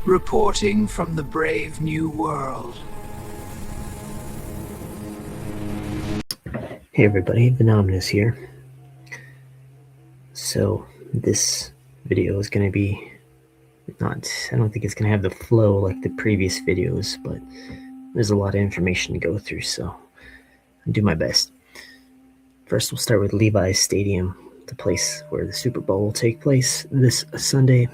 reporting from the brave new world. Hey everybody, Venomous here. So this video is going to be I don't think it's going to have the flow like the previous videos, but there's a lot of information to go through, so I'll do my best. First, we'll start with Levi's Stadium, the place where the Super Bowl will take place this Sunday.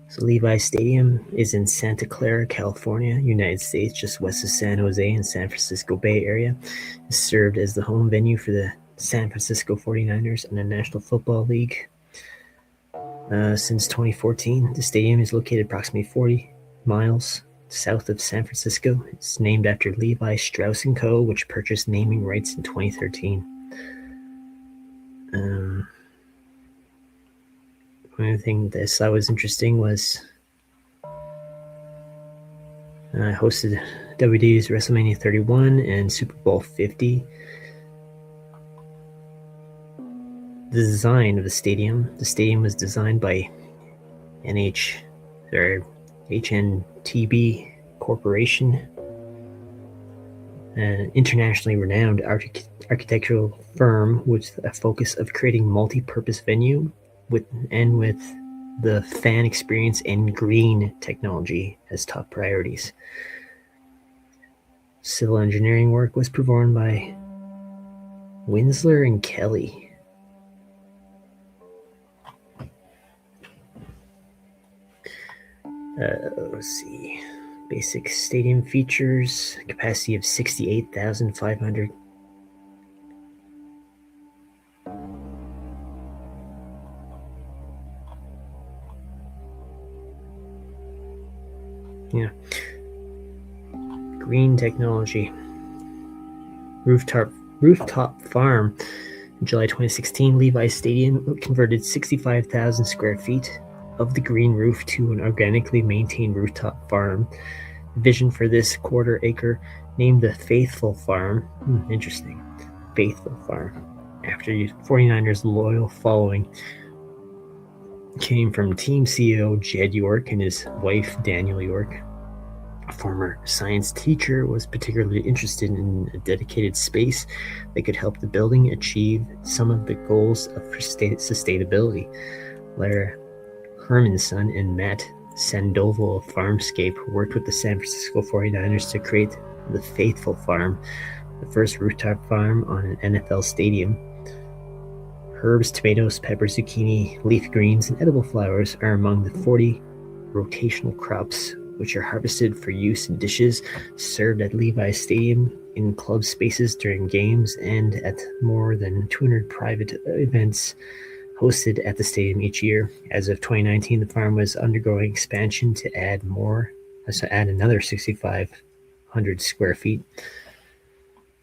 So Levi's Stadium is in Santa Clara, California, United States, just west of San Jose and San Francisco Bay Area. It's served as the home venue for the San Francisco 49ers in the National Football League. Since 2014, the stadium is located approximately 40 miles south of San Francisco. It's named after Levi Strauss & Co., which purchased naming rights in 2013. One thing that I saw was interesting was I hosted WWE's WrestleMania 31 and Super Bowl 50. The design of the stadium was designed by HNTB Corporation, an internationally renowned architectural firm with a focus of creating multi-purpose venue with the fan experience and green technology as top priorities. Civil engineering work was performed by Winsler and Kelly. Let's see. Basic stadium features: capacity of 68,500. Yeah. Green technology. Rooftop farm. In July 2016, Levi's Stadium converted 65,000 square feet of the green roof to an organically maintained rooftop farm. The vision for this quarter-acre, named the Faithful Farm, interesting, Faithful Farm, after 49ers' loyal following, came from team CEO Jed York and his wife Danielle York. A former science teacher was particularly interested in a dedicated space that could help the building achieve some of the goals of sustainability. Lara Hermanson and Matt Sandoval of Farmscape worked with the San Francisco 49ers to create the Faithful Farm, the first rooftop farm on an NFL stadium. Herbs, tomatoes, peppers, zucchini, leaf greens, and edible flowers are among the 40 rotational crops which are harvested for use in dishes served at Levi's Stadium, in club spaces during games, and at more than 200 private events hosted at the stadium each year. As of 2019, the farm was undergoing expansion to add another 6,500 square feet.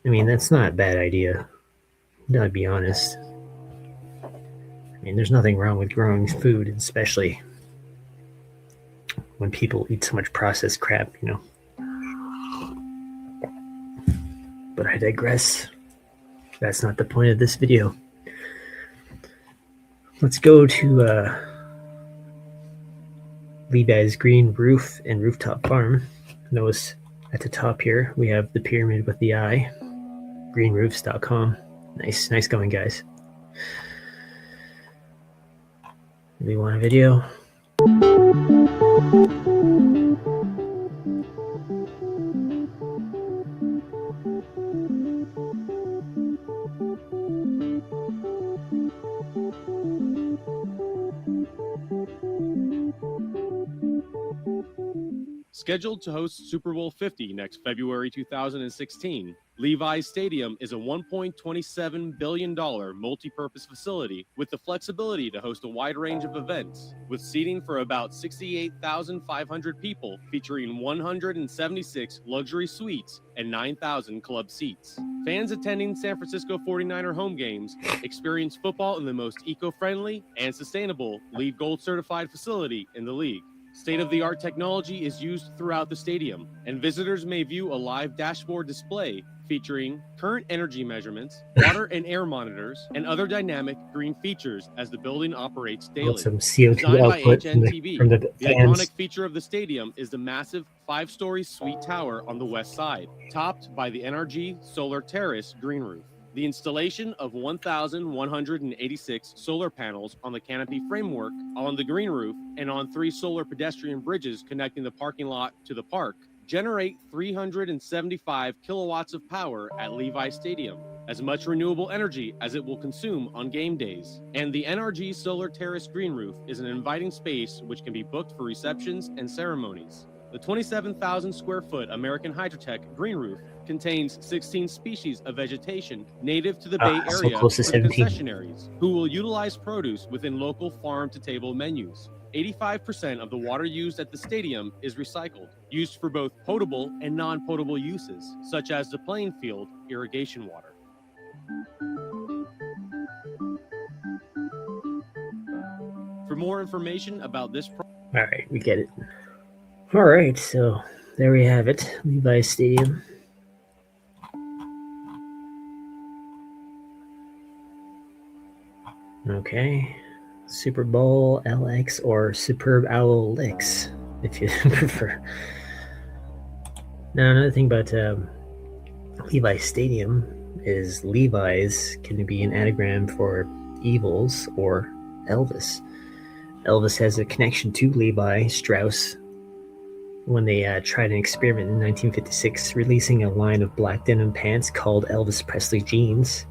I mean, that's not a bad idea, to be honest. I mean, there's nothing wrong with growing food, especially when people eat so much processed crap, But I digress. That's not the point of this video. Let's go to Levi's green roof and rooftop farm. Notice at the top here, we have the pyramid with the eye, greenroofs.com. Nice going, guys. We want a video. Scheduled to host Super Bowl 50 next February 2016, Levi's Stadium is a $1.27 billion multi-purpose facility with the flexibility to host a wide range of events, with seating for about 68,500 people, featuring 176 luxury suites and 9,000 club seats. Fans attending San Francisco 49er home games experience football in the most eco-friendly and sustainable LEED Gold certified facility in the league. State-of-the-art technology is used throughout the stadium, and visitors may view a live dashboard display featuring current energy measurements, water and air monitors, and other dynamic green features as the building operates daily. some CO2 Designed by output HNTB, from the the fans. iconic feature of the stadium is the massive 5-story suite tower on the west side, topped by the NRG Solar Terrace green roof. The installation of 1,186 solar panels on the canopy framework on the green roof and on 3 solar pedestrian bridges connecting the parking lot to the park generate 375 kilowatts of power at Levi Stadium, as much renewable energy as it will consume on game days. And the NRG Solar Terrace green roof is an inviting space which can be booked for receptions and ceremonies. The 27,000 square foot American Hydrotech green roof contains 16 species of vegetation native to the Bay so Area close to for the 17. concessionaries, who will utilize produce within local farm-to-table menus. 85% of the water used at the stadium is recycled, used for both potable and non-potable uses, such as the playing field irrigation water. For more information about this All right, we get it. All right, so there we have it, Levi Stadium. Okay, Super Bowl LX or SuperBowl Licks, if you prefer. Now, another thing about Levi Stadium is Levi's can be an anagram for evils or Elvis. Elvis has a connection to Levi Strauss when they tried an experiment in 1956, releasing a line of black denim pants called Elvis Presley jeans.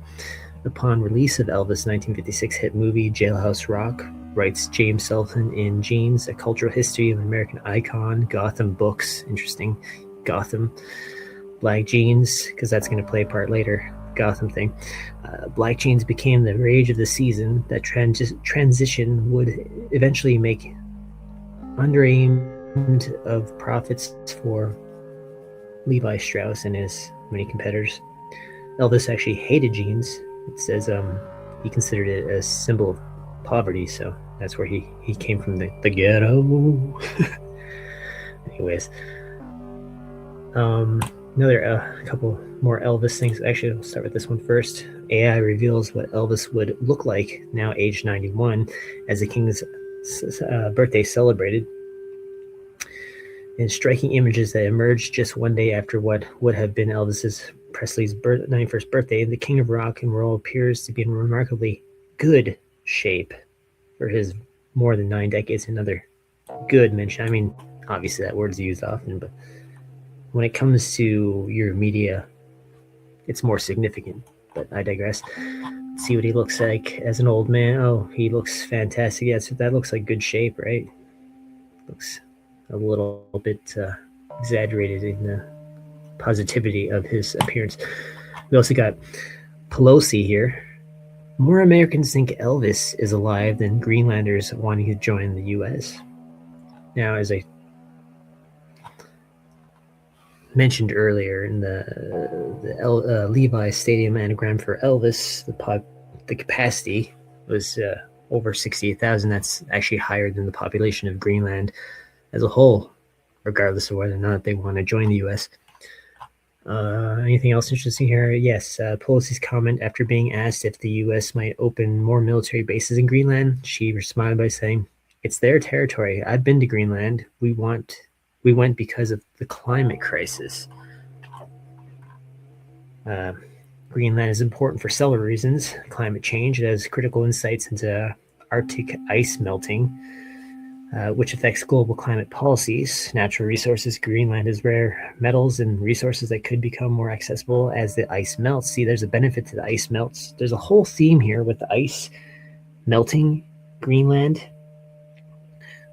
Upon release of Elvis' 1956 hit movie Jailhouse Rock, writes James Sullivan in Jeans, A Cultural History of an American Icon, Gotham Books, interesting, Gotham, black jeans, because that's going to play a part later, Gotham thing. Black jeans became the rage of the season. That transition would eventually make underaimed of profits for Levi Strauss and his many competitors. Elvis actually hated jeans. It says he considered it a symbol of poverty, so that's where he came from, the ghetto. Anyways, another couple more Elvis things. Actually, I'll start with this one first. AI reveals what Elvis would look like now aged 91 as the King's birthday celebrated. In striking images that emerged just one day after what would have been Elvis Presley's 91st birthday, the King of Rock and Roll appears to be in remarkably good shape for his more than 9 decades. Another good mention. I mean, obviously that word's used often, but when it comes to your media, it's more significant. But I digress. Let's see what he looks like as an old man. Oh, he looks fantastic. Yes, that looks like good shape, right? Looks a little bit exaggerated in the positivity of his appearance. We also got Pelosi here. More Americans think Elvis is alive than Greenlanders wanting to join the U.S. Now, as I mentioned earlier, in the Levi Stadium anagram for Elvis, the capacity was over 68,000. That's actually higher than the population of Greenland as a whole, regardless of whether or not they want to join the U.S. Anything else interesting here? Yes, Pelosi's comment after being asked if the U.S. might open more military bases in Greenland, she responded by saying, "It's their territory. I've been to Greenland. We went because of the climate crisis." Greenland is important for several reasons. Climate change. It has critical insights into Arctic ice melting, which affects global climate policies. Natural resources. Greenland has rare metals and resources that could become more accessible as the ice melts. See, there's a benefit to the ice melts. There's a whole theme here with the ice melting Greenland.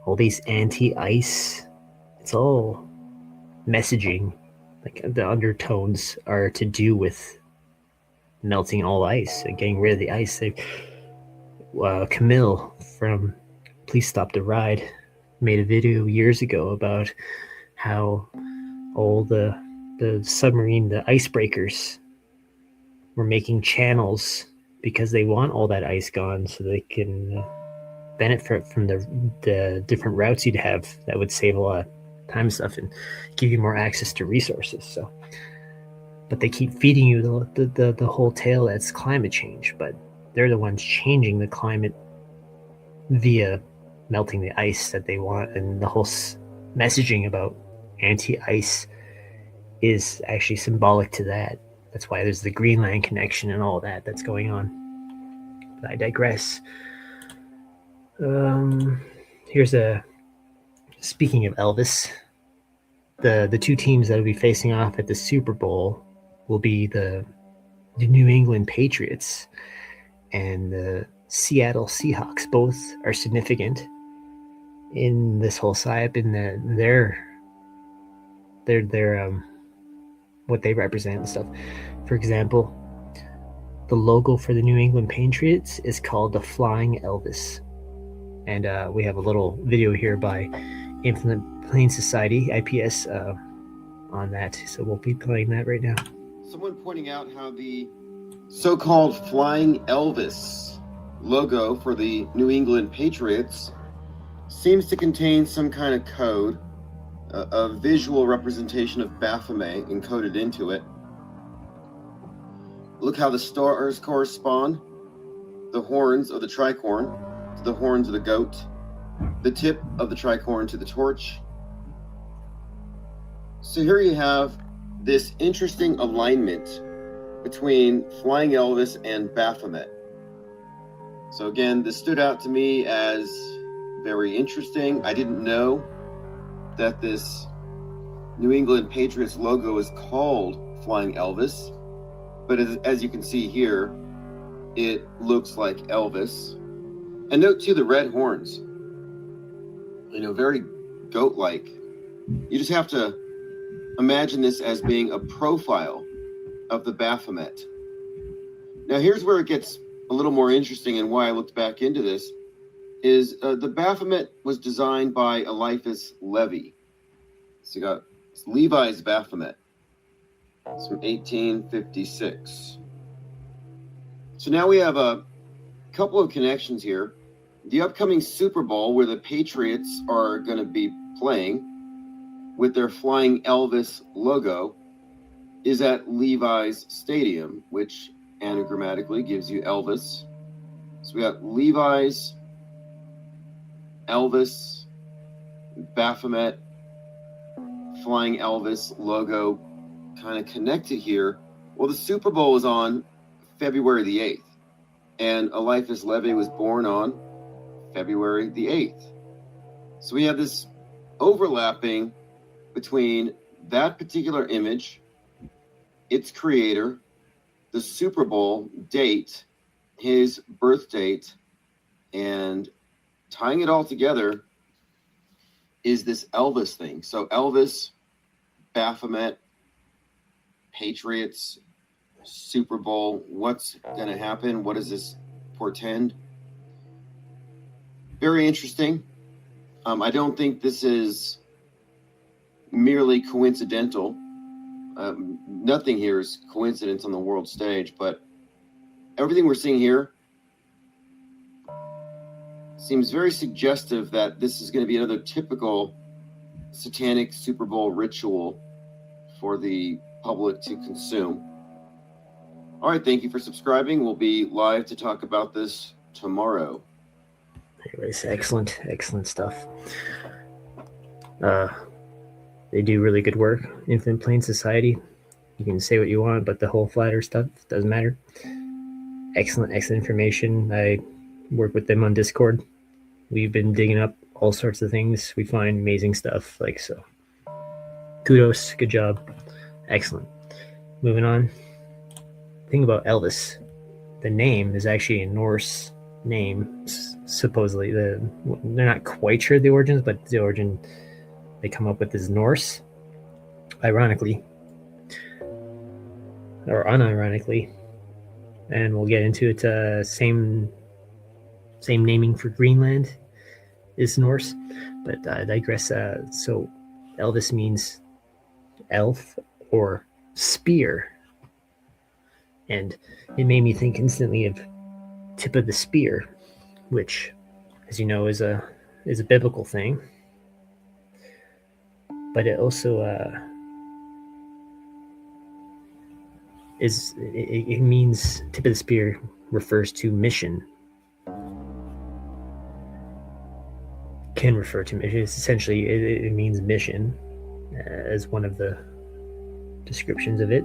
All these anti-ice. It's all messaging. Like the undertones are to do with melting all ice and getting rid of the ice. Camille from Please Stop the Ride made a video years ago about how all the submarine, the icebreakers, were making channels because they want all that ice gone so they can benefit from the different routes you'd have that would save a lot of time and stuff and give you more access to resources. So but they keep feeding you the whole tale that's climate change. But they're the ones changing the climate via melting the ice that they want, and the whole messaging about anti-ice is actually symbolic to that. That's why there's the Greenland connection and all that that's going on. But I digress. Speaking of Elvis, the two teams that will be facing off at the Super Bowl will be the New England Patriots and the Seattle Seahawks. Both are significant in this whole psyop in their what they represent and stuff. For example, the logo for the New England Patriots is called the Flying Elvis. And we have a little video here by Infinite Plane Society, IPS, on that. So we'll be playing that right now. Someone pointing out how the so-called Flying Elvis logo for the New England Patriots seems to contain some kind of code, a visual representation of Baphomet encoded into it. Look how the stars correspond. The horns of the tricorn to the horns of the goat, the tip of the tricorn to the torch. So here you have this interesting alignment between Flying Elvis and Baphomet. So again, this stood out to me as very interesting. I didn't know that this New England Patriots logo is called Flying Elvis, but as you can see here, it looks like Elvis. And note too the red horns, very goat-like. You just have to imagine this as being a profile of the Baphomet. Now here's where it gets a little more interesting, and why I looked back into this is the Baphomet was designed by Eliphas Levi. So you got Levi's Baphomet. It's from 1856. So now we have a couple of connections here. The upcoming Super Bowl, where the Patriots are going to be playing with their Flying Elvis logo, is at Levi's Stadium, which anagrammatically gives you Elvis. So we got Levi's, Elvis, Baphomet, Flying Elvis logo kind of connected here. Well, the Super Bowl was on February the 8th, and Eliphas Levi was born on February the 8th. So we have this overlapping between that particular image, its creator, the Super Bowl date, his birth date, and tying it all together is this Elvis thing. So Elvis, Baphomet, Patriots, Super Bowl. What's going to happen? What does this portend? Very interesting. I don't think this is merely coincidental. Nothing here is coincidence on the world stage, but everything we're seeing here seems very suggestive that this is going to be another typical satanic Super Bowl ritual for the public to consume. All right, thank you for subscribing. We'll be live to talk about this tomorrow. Anyways, excellent stuff. They do really good work. Infinite Plane Society. You can say what you want, but the whole flat earth stuff doesn't matter. Excellent information. I work with them on Discord. We've been digging up all sorts of things. We find amazing stuff. So kudos, good job. Excellent. Moving on. Thing about Elvis, the name is actually a Norse name, supposedly. They're not quite sure the origins, but the origin they come up with is Norse, ironically or unironically, and we'll get into it. Same naming for Greenland is Norse, but I digress. So Elvis means elf or spear, and it made me think instantly of tip of the spear, which, as you know, is a biblical thing. But it also it means, tip of the spear refers to mission. Can refer to mission. It's essentially, it means mission as one of the descriptions of it.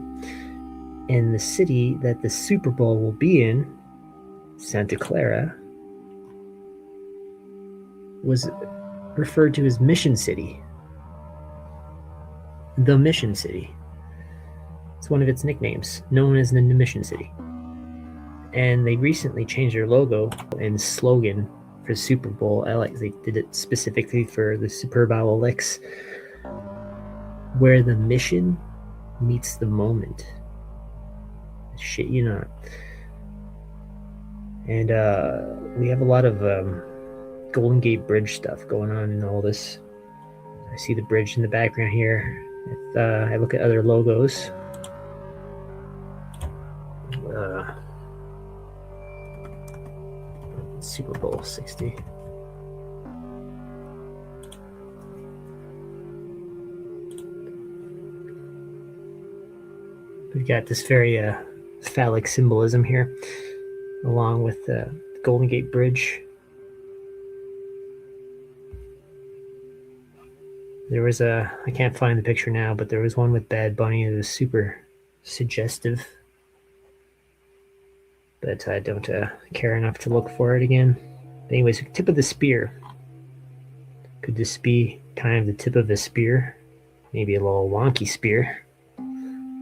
And the city that the Super Bowl will be in, Santa Clara, was referred to as Mission City. The Mission City. It's one of its nicknames, known as the Mission City. And they recently changed their logo and slogan for Super Bowl. They did it specifically for the SuperBowl licks, where the mission meets the moment. Shit you not. And we have a lot of Golden Gate Bridge stuff going on in all this. I see the bridge in the background here. If I look at other logos, Super Bowl 60. We've got this very phallic symbolism here, along with the Golden Gate Bridge. There was I can't find the picture now, but there was one with Bad Bunny that was super suggestive. But I don't care enough to look for it again. But anyways, tip of the spear. Could this be kind of the tip of a spear? Maybe a little wonky spear,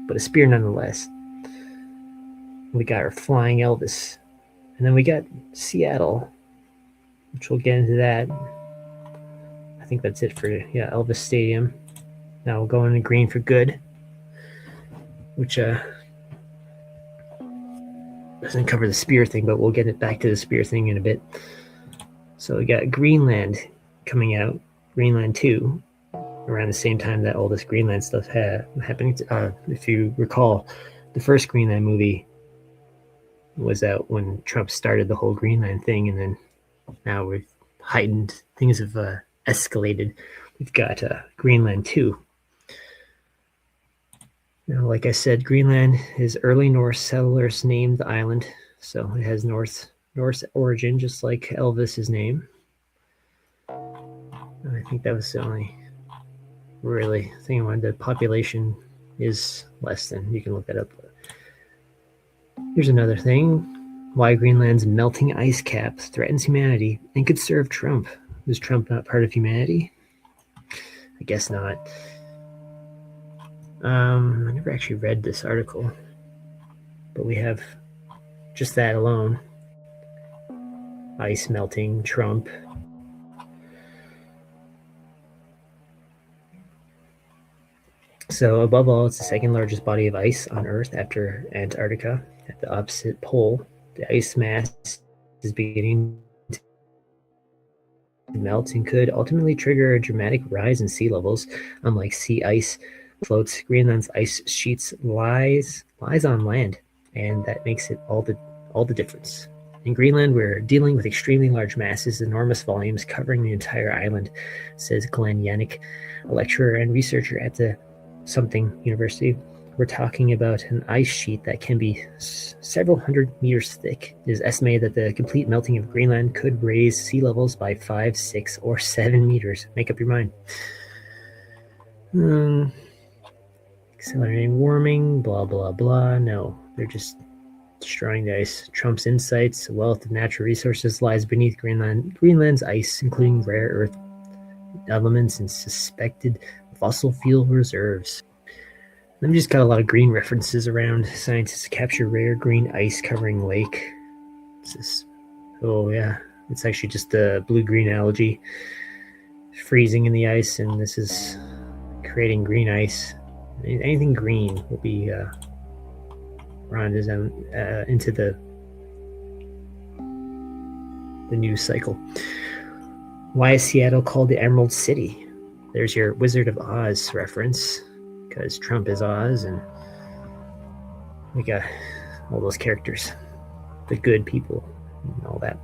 but a spear nonetheless. We got our Flying Elvis. And then we got Seattle, which we'll get into that. I think that's it for Elvis Stadium. Now we'll go into green for good, which doesn't cover the spear thing, but we'll get it back to the spear thing in a bit. So we got Greenland coming out, Greenland 2, around the same time that all this Greenland stuff happening. If you recall, the first Greenland movie was out when Trump started the whole Greenland thing, and then now we've heightened, things have escalated. We've got Greenland 2. Now, like I said, Greenland is early Norse settlers named the island, so it has Norse origin, just like Elvis's name. I think that was the only really thing I wanted. The population is less than, you can look that up. Here's another thing. Why Greenland's melting ice cap threatens humanity and could serve Trump. Was Trump not part of humanity? I guess not. I never actually read this article, but we have just that alone. Ice melting, Trump. So above all, it's the second largest body of ice on Earth after Antarctica. At the opposite pole, the ice mass is beginning to melt and could ultimately trigger a dramatic rise in sea levels. Unlike sea ice floats, Greenland's ice sheets lies on land, and that makes it all the difference. In Greenland, we're dealing with extremely large masses, enormous volumes covering the entire island, says Glenn Yannick, a lecturer and researcher at the something university. We're talking about an ice sheet that can be several hundred meters thick. It is estimated that the complete melting of Greenland could raise sea levels by 5, 6, or 7 meters. Make up your mind. Accelerating warming, blah, blah, blah. No, they're just destroying the ice. Trump's insights, wealth of natural resources lies beneath Greenland's ice, including rare earth elements and suspected fossil fuel reserves. I've just got a lot of green references around. Scientists capture rare green ice covering lake. It's actually just the blue-green algae freezing in the ice, and this is creating green ice. Anything green will be run into the news cycle. Why is Seattle called the Emerald City? There's your Wizard of Oz reference, because Trump is Oz, and we got all those characters, the good people, and all that.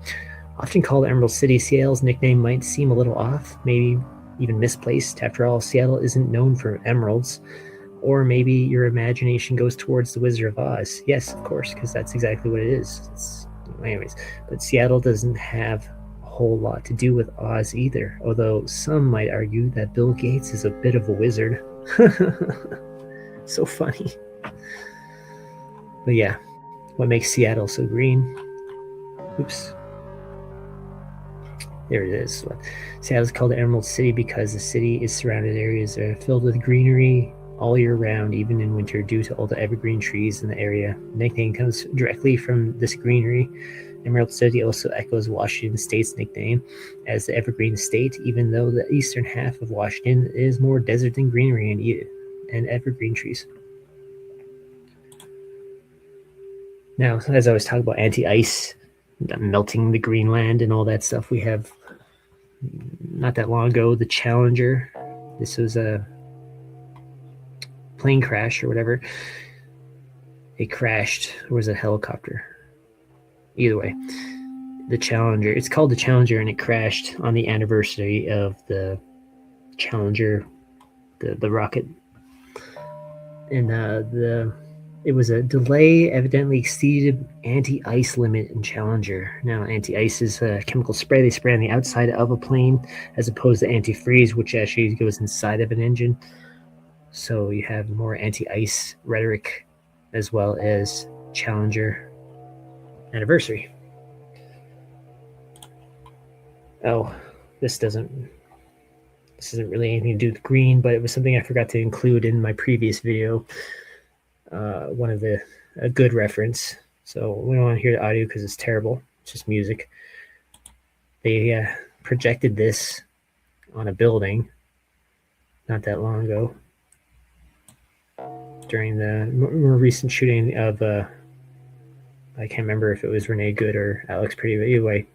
Often called Emerald City, Seattle's nickname might seem a little off, maybe even misplaced. After all, Seattle isn't known for emeralds. Or maybe your imagination goes towards the Wizard of Oz. Yes, of course, because that's exactly what it is. Anyways, but Seattle doesn't have a whole lot to do with Oz either, although some might argue that Bill Gates is a bit of a wizard. So funny. But yeah, what makes Seattle so green? Oops. There it is. Seattle is called the Emerald City because the city is surrounded areas that are filled with greenery all year round, even in winter, due to all the evergreen trees in the area. The nickname comes directly from this greenery. Emerald City also echoes Washington State's nickname as the Evergreen State, even though the eastern half of Washington is more desert than greenery and evergreen trees. Now, as I was talking about anti-ice, melting the Greenland and all that stuff, we have, not that long ago, the Challenger. This was a plane crash or whatever. It crashed, or was it a helicopter? Either way, the Challenger, it's called the Challenger, and it crashed on the anniversary of the Challenger, the rocket. And it was a delay, evidently exceeded anti-ice limit in Challenger. Now, anti-ice is a chemical spray they spray on the outside of a plane, as opposed to anti-freeze, which actually goes inside of an engine. So you have more anti-ice rhetoric, as well as Challenger anniversary. Oh, this isn't really anything to do with green, but it was something I forgot to include in my previous video. A good reference. So we don't want to hear the audio because it's terrible. It's just music. They projected this on a building not that long ago during the more recent shooting of I can't remember if it was Renee Good or Alex Pretty, but anyway,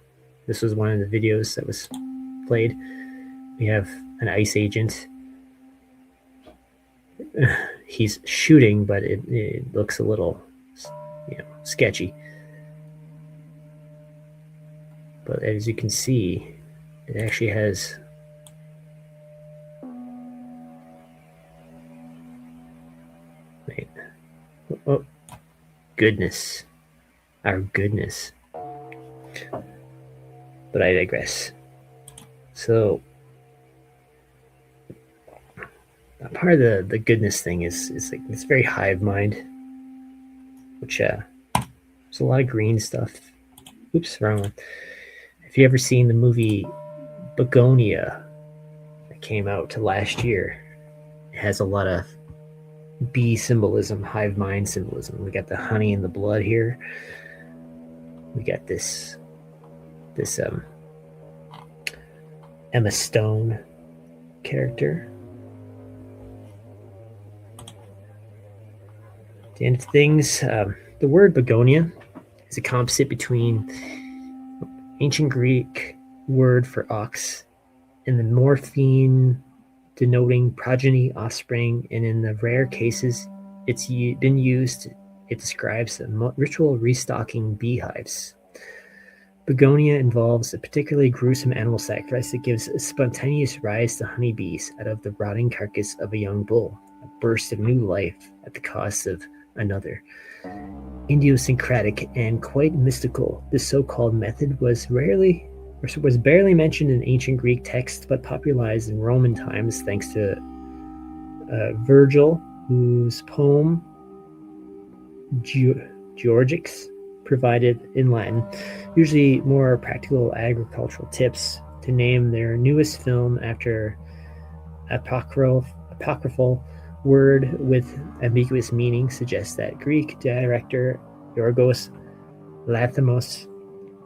this was one of the videos that was played. We have an ICE agent. He's shooting, but it looks a little, sketchy. But as you can see, it actually has oh goodness, our goodness. But I digress. So part of the goodness thing is like it's very hive mind, which there's a lot of green stuff. Oops, wrong one. If you ever seen the movie Begonia that came out last year, it has a lot of bee symbolism, hive mind symbolism. We got the honey in the blood here. We got this Emma Stone character. At the end of things, the word begonia is a composite between ancient Greek word for ox and the morpheme denoting progeny, offspring, and in the rare cases it's been used, it describes ritual restocking beehives. Begonia involves a particularly gruesome animal sacrifice that gives a spontaneous rise to honeybees out of the rotting carcass of a young bull, a burst of new life at the cost of another. Idiosyncratic and quite mystical, this so-called method was barely mentioned in ancient Greek texts, but popularized in Roman times thanks to Virgil, whose poem Georgics provided in Latin, usually more practical agricultural tips. To name their newest film after apocryphal word with ambiguous meaning suggests that Greek director Yorgos Lanthimos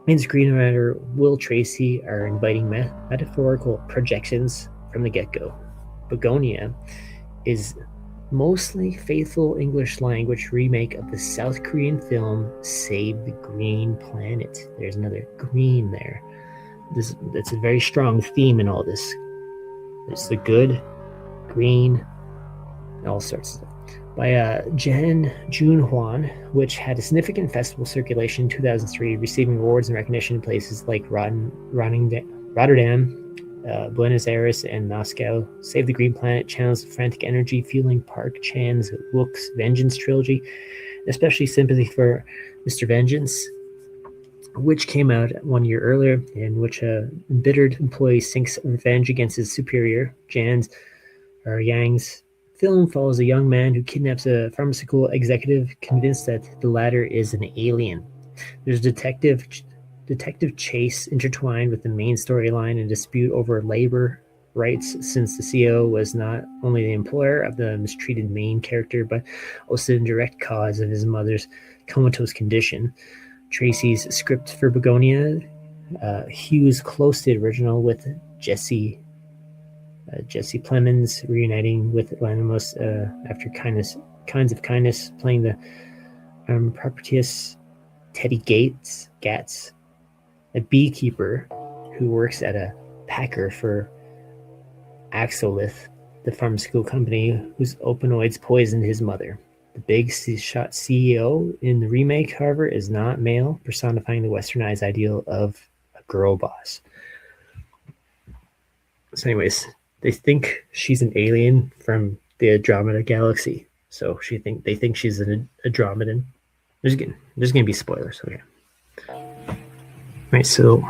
and screenwriter Will Tracy are inviting metaphorical projections from the get-go. Begonia is mostly faithful English language remake of the South Korean film Save the Green Planet. There's another green there. That's a very strong theme in all this. It's the good, green, and all sorts of stuff. By Jun Hwan, which had a significant festival circulation in 2003, receiving awards and recognition in places like Rotterdam, Buenos Aires and Moscow. Save the Green Planet channels frantic energy, fueling Park Chan's Wook's Vengeance trilogy, especially sympathy for Mr. Vengeance, which came out 1 year earlier, in which a embittered employee sinks revenge against his superior, Yang's. Film follows a young man who kidnaps a pharmaceutical executive, convinced that the latter is an alien. There's detective chase intertwined with the main storyline and dispute over labor rights, since the CEO was not only the employer of the mistreated main character, but also the direct cause of his mother's comatose condition. Tracy's script for Begonia hews close to the original, with Jesse Plemons reuniting with Lanimos after Kinds of Kindness, playing the propertious Teddy Gatz, a beekeeper who works at a packer for Axolith, the pharmaceutical company whose opioids poisoned his mother. The big shot CEO in the remake, however, is not male, personifying the westernized ideal of a girl boss. So anyways, they think she's an alien from the Andromeda galaxy. So they think she's an Andromedan. There's gonna be spoilers, okay. Right, so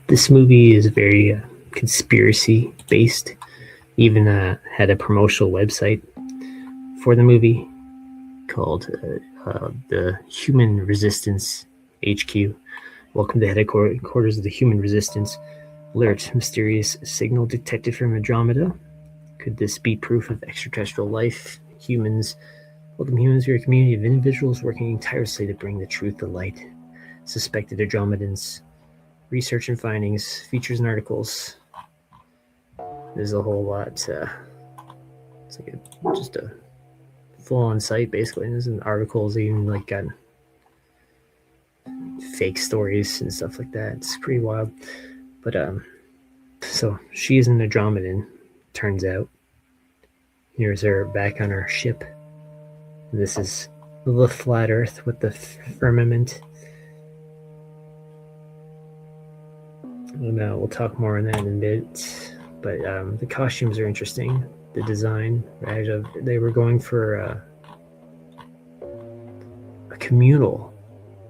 this movie is very conspiracy based. Even had a promotional website for the movie called the Human Resistance HQ. Welcome to headquarters of the Human Resistance. Alert, mysterious signal detected from Andromeda. Could this be proof of extraterrestrial life? Welcome humans, we are a community of individuals working tirelessly to bring the truth to light. Suspected Andromedans. Research and findings, features and articles. There's a whole lot. It's like just a full-on site, basically. There's articles, even like got fake stories and stuff like that. It's pretty wild. But so she is an Andromedan, turns out. Here's her back on her ship. This is the flat Earth with the firmament. We'll talk more on that in a bit. But the costumes are interesting. The design, they were going for a communal.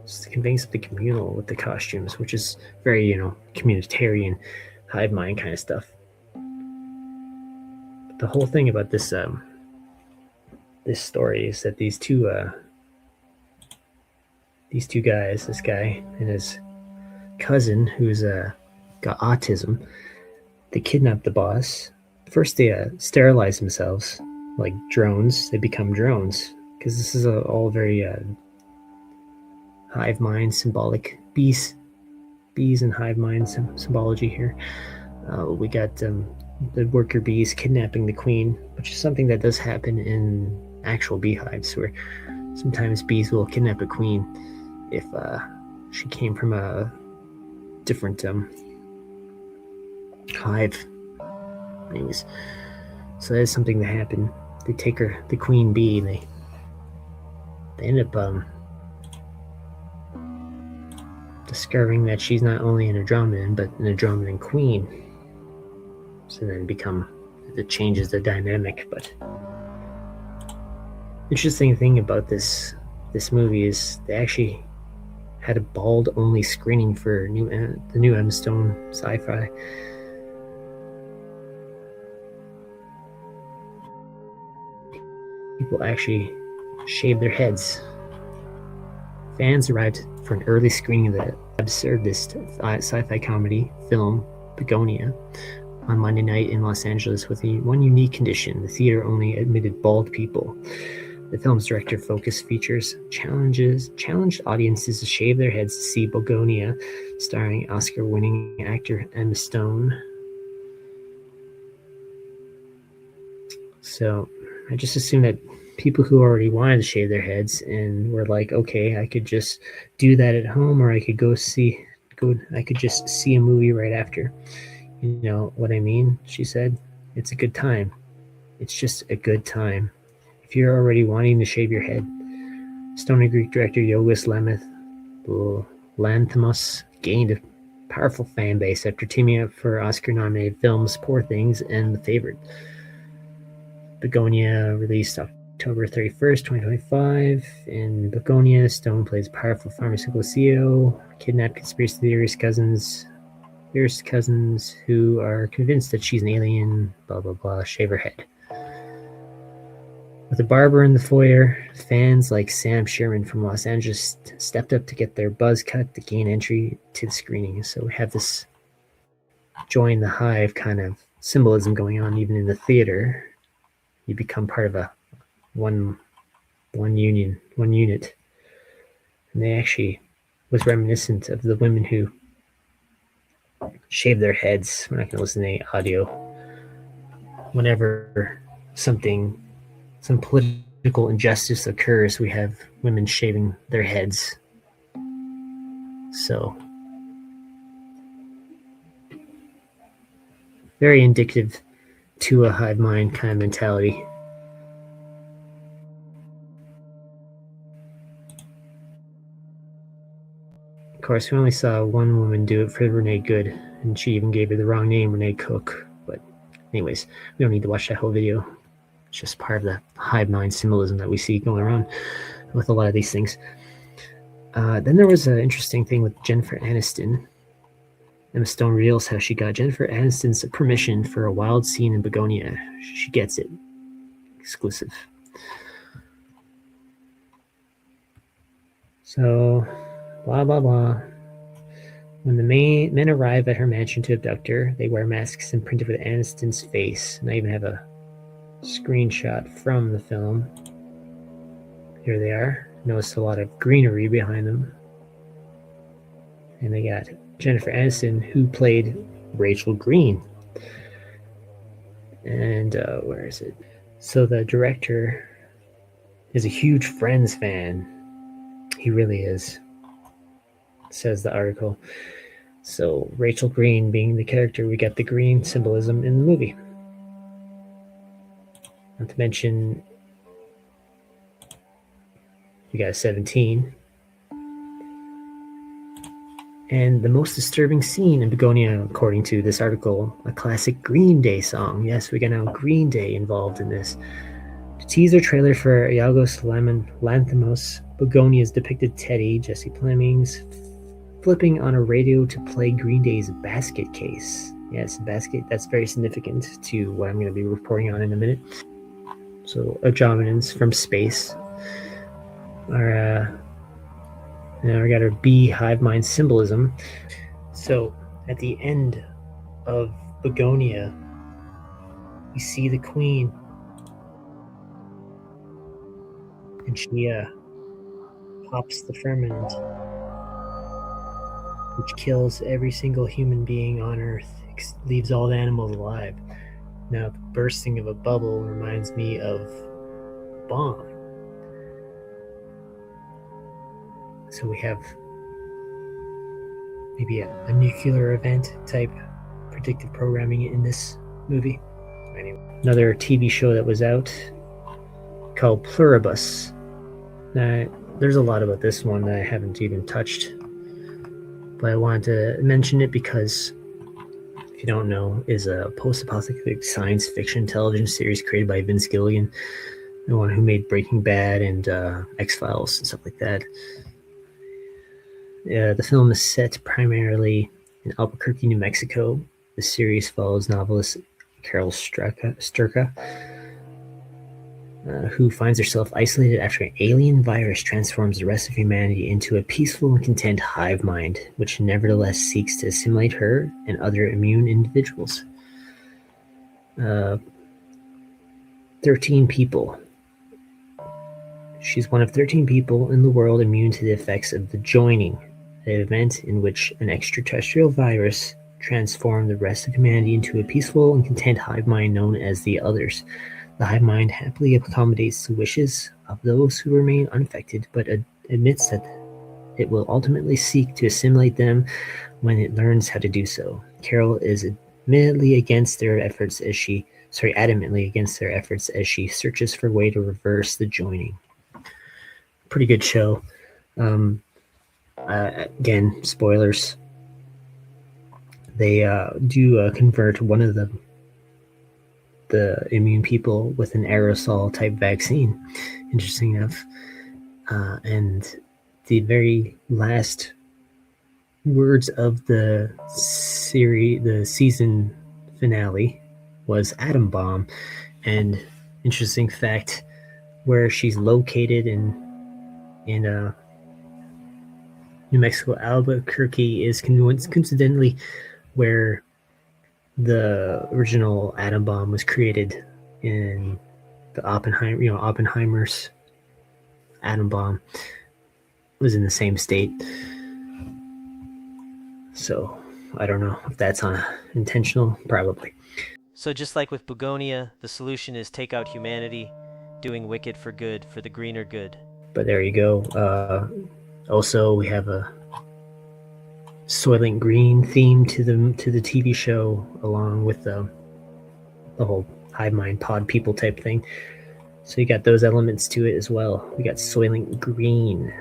It's conveying something communal with the costumes, which is very, communitarian, hive mind kind of stuff. But the whole thing about this this story is that these two guys, this guy and his cousin, who's got autism, they kidnap the boss. First, they sterilize themselves like drones. They become drones because this is all very hive mind symbolic. Bees and hive mind symbology here. We got the worker bees kidnapping the queen, which is something that does happen in actual beehives, where sometimes bees will kidnap a queen if she came from a different hive. Anyways, so that is something that happened. They take the queen bee, and they end up discovering that she's not only an Andromedan, but an Andromedan queen. So then it changes the dynamic. But interesting thing about this movie is they actually had a bald-only screening for the new M. Stone sci-fi. People actually shave their heads. Fans arrived for an early screening of the absurdist sci-fi comedy film Begonia on Monday night in Los Angeles with one unique condition. The theater only admitted bald people. The film's director focus features challenged audiences to shave their heads to see Begonia, starring Oscar-winning actor Emma Stone. So I just assumed that people who already wanted to shave their heads and were like, okay, I could just do that at home, or I could I could just see a movie right after. You know what I mean? She said, it's a good time. It's just a good time. If you're already wanting to shave your head. Stony Greek director Yorgos Lanthimos gained powerful fan base after teaming up for Oscar-nominated films Poor Things and The Favorite. Begonia released October 31st, 2025. In Begonia, Stone plays a powerful pharmaceutical CEO, kidnapped conspiracy theorist cousins who are convinced that she's an alien, blah, blah, blah, shave her head. With a barber in the foyer, fans like Sam Sherman from Los Angeles stepped up to get their buzz cut to gain entry to the screening. So we have this join the hive kind of symbolism going on even in the theater. You become part of a one unit. And they actually was reminiscent of the women who shave their heads. We're not going to listen to any audio. Whenever some political injustice occurs, we have women shaving their heads. So, very indicative to a hive mind kind of mentality. Of course, we only saw one woman do it for Renee Good, and she even gave her the wrong name, Renee Cook. But anyways, we don't need to watch that whole video. It's just part of the hive mind symbolism that we see going around with a lot of these things. Then there was an interesting thing with Jennifer Aniston. Emma Stone reveals how she got Jennifer Aniston's permission for a wild scene in Begonia. She gets it. Exclusive. So, blah, blah, blah. When the men arrive at her mansion to abduct her, they wear masks imprinted with Aniston's face. And I even have a screenshot from the film. Here they are. Notice a lot of greenery behind them. And they got Jennifer Aniston, who played Rachel Green. And where is it? So the director is a huge Friends fan. He really is, says the article. So Rachel Green being the character, we got the green symbolism in the movie. Not to mention, you got 17. And the most disturbing scene in Begonia, according to this article, a classic Green Day song. Yes, we got now Green Day involved in this. The teaser trailer for Iagos Lanthimos, Begonia's depicted Teddy, Jesse Plemons, flipping on a radio to play Green Day's Basket Case. Yes, basket, that's very significant to what I'm going to be reporting on in a minute. So, Andromedans from space are... now we got our bee hive mind symbolism. So at the end of Begonia, we see the queen, and she pops the ferment, which kills every single human being on Earth, leaves all the animals alive. Now the bursting of a bubble reminds me of a bomb. So we have maybe a nuclear event type predictive programming in this movie. Anyway, another TV show that was out called Pluribus. There's a lot about this one that I haven't even touched, but I wanted to mention it because, if you don't know, is a post-apocalyptic science fiction television series created by Vince Gilligan, the one who made Breaking Bad and X-Files and stuff like that. The film is set primarily in Albuquerque, New Mexico. The series follows novelist Carol Sturka, who finds herself isolated after an alien virus transforms the rest of humanity into a peaceful and content hive mind, which nevertheless seeks to assimilate her and other immune individuals. 13 people. She's one of 13 people in the world immune to the effects of the joining, an event in which an extraterrestrial virus transformed the rest of humanity into a peaceful and content hive mind known as the Others. The hive mind happily accommodates the wishes of those who remain unaffected, but admits that it will ultimately seek to assimilate them when it learns how to do so. Carol is adamantly against their efforts as she searches for a way to reverse the joining. Pretty good show. Again, spoilers. they do convert one of the immune people with an aerosol type vaccine. Interesting enough. And the very last words of the season finale was atom bomb. And interesting fact, where she's located in New Mexico, Albuquerque is coincidentally where the original atom bomb was created in the Oppenheimer's atom bomb was in the same state. So I don't know if that's intentional, probably. So just like with Bugonia, the solution is take out humanity, doing wicked for good, for the greener good. But there you go. Also, we have a Soylent Green theme to the TV show, along with the whole hive mind pod people type thing. So you got those elements to it as well. We got Soylent Green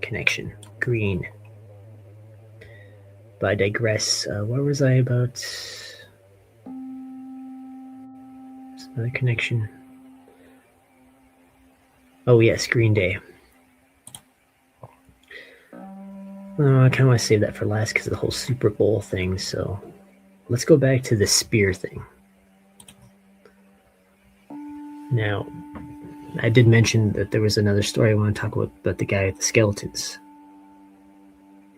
connection. Green. But I digress. What was I about? There's another connection. Oh yes, Green Day. I kind of want to save that for last because of the whole Super Bowl thing. So let's go back to the spear thing. Now, I did mention that there was another story I want to talk about the guy with the skeletons.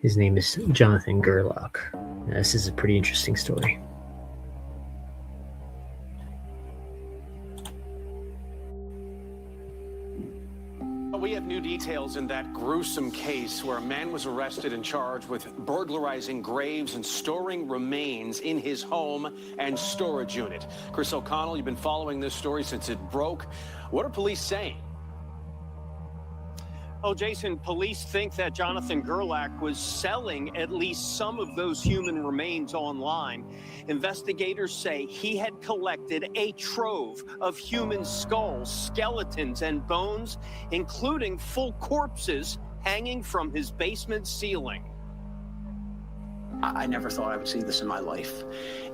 His name is Jonathan Gerlach. Now, this is a pretty interesting story. We have new details in that gruesome case where a man was arrested and charged with burglarizing graves and storing remains in his home and storage unit. Chris O'Connell, you've been following this story since it broke. What are police saying? Oh, Jason, police think that Jonathan Gerlach was selling at least some of those human remains online. Investigators say he had collected a trove of human skulls, skeletons, and bones, including full corpses hanging from his basement ceiling. I never thought I would see this in my life.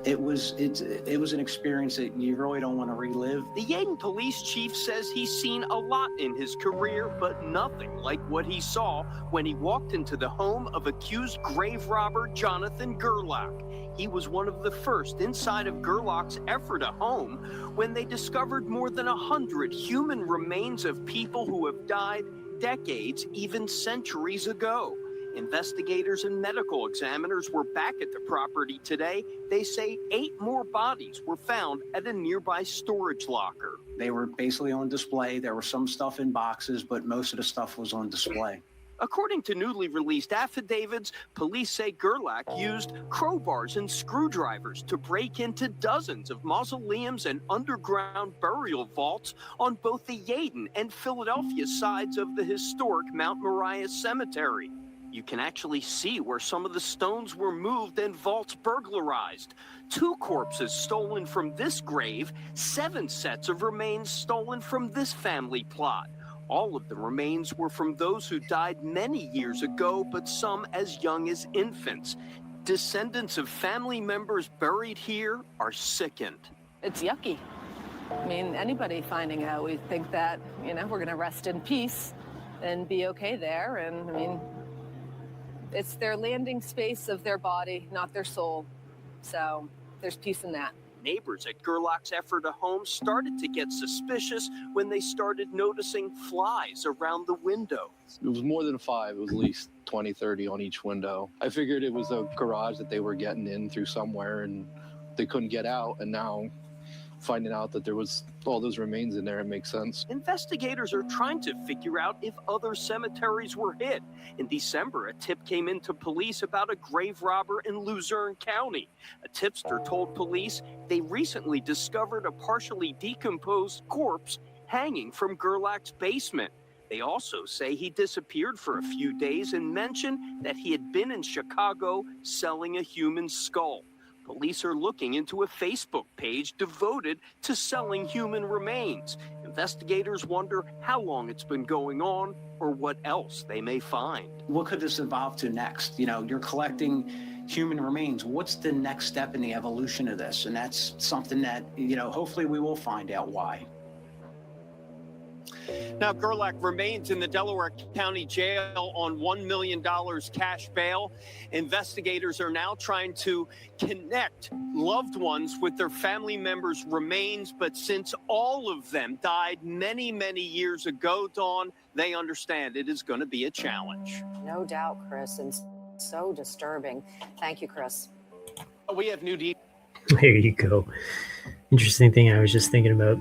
It was an experience that you really don't want to relive. The Yeadon police chief says he's seen a lot in his career, but nothing like what he saw when he walked into the home of accused grave robber Jonathan Gerlach. He was one of the first inside of Gerlach's Ephrata home when they discovered more than 100 human remains of people who have died decades, even centuries ago. Investigators and medical examiners were back at the property today. They say 8 more bodies were found at a nearby storage locker. They were basically on display. There was some stuff in boxes, but most of the stuff was on display. According to newly released affidavits, police say Gerlach used crowbars and screwdrivers to break into dozens of mausoleums and underground burial vaults on both the Yeadon and Philadelphia sides of the historic Mount Moriah Cemetery. You can actually see where some of the stones were moved and vaults burglarized. 2 corpses stolen from this grave, 7 sets of remains stolen from this family plot. All of the remains were from those who died many years ago, but some as young as infants. Descendants of family members buried here are sickened. It's yucky. I mean, anybody finding out, we think that, we're going to rest in peace and be okay there. And I mean, it's their landing space of their body, not their soul. So there's peace in that. Neighbors at Gerlach's Ephrata home started to get suspicious when they started noticing flies around the window. It was more than 5. It was at least 20, 30 on each window. I figured it was a garage that they were getting in through somewhere and they couldn't get out. And now finding out that there was all those remains in there, it makes sense. Investigators are trying to figure out if other cemeteries were hit. In December, a tip came into police about a grave robber in Luzerne County. A tipster told police they recently discovered a partially decomposed corpse hanging from Gerlach's basement. They also say he disappeared for a few days and mentioned that he had been in Chicago selling a human skull. Police are looking into a Facebook page devoted to selling human remains. Investigators wonder how long it's been going on or what else they may find. What could this evolve to next? You're collecting human remains. What's the next step in the evolution of this? And that's something that, hopefully we will find out why. Now, Gerlach remains in the Delaware County Jail on $1 million cash bail. Investigators are now trying to connect loved ones with their family members' remains, but since all of them died many, many years ago, Dawn, they understand it is going to be a challenge. No doubt, Chris, and so disturbing. Thank you, Chris. We have new details. There you go. Interesting thing I was just thinking about.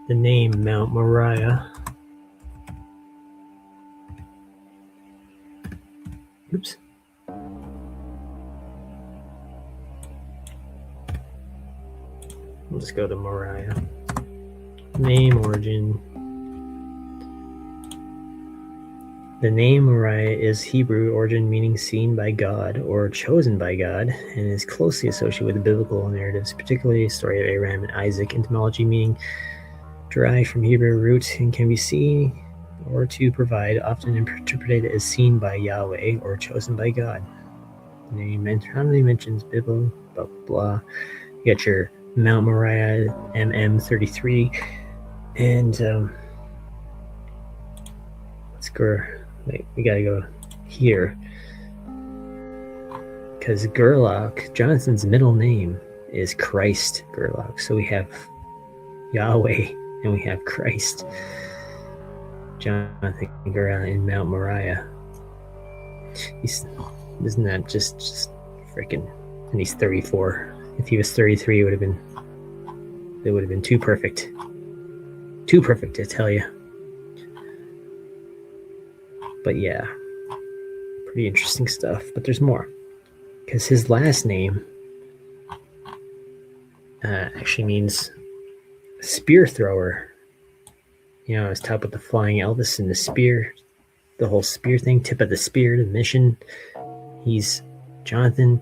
The name Mount Moriah. Oops. Let's go to Moriah. Name origin. The name Moriah is Hebrew origin meaning seen by God or chosen by God, and is closely associated with the biblical narratives, particularly the story of Abraham and Isaac. Etymology meaning derived from Hebrew roots and can be seen or to provide, often interpreted as seen by Yahweh or chosen by God. Name randomly mentions Bible, blah, blah, blah. You got your Mount Moriah MM33. And let's go. Wait, we gotta go here. Because Gerlach, Jonathan's middle name is Christ Gerlach. So we have Yahweh and we have Christ. Jonathan Gerlach in Mount Moriah. Isn't that just freaking? And he's 34. If he was 33, it would have been too perfect. Too perfect, I tell you. But yeah, pretty interesting stuff. But there's more, because his last name actually means spear thrower. I was taught with the flying Elvis and the spear, the whole spear thing, tip of the spear, the mission. He's Jonathan,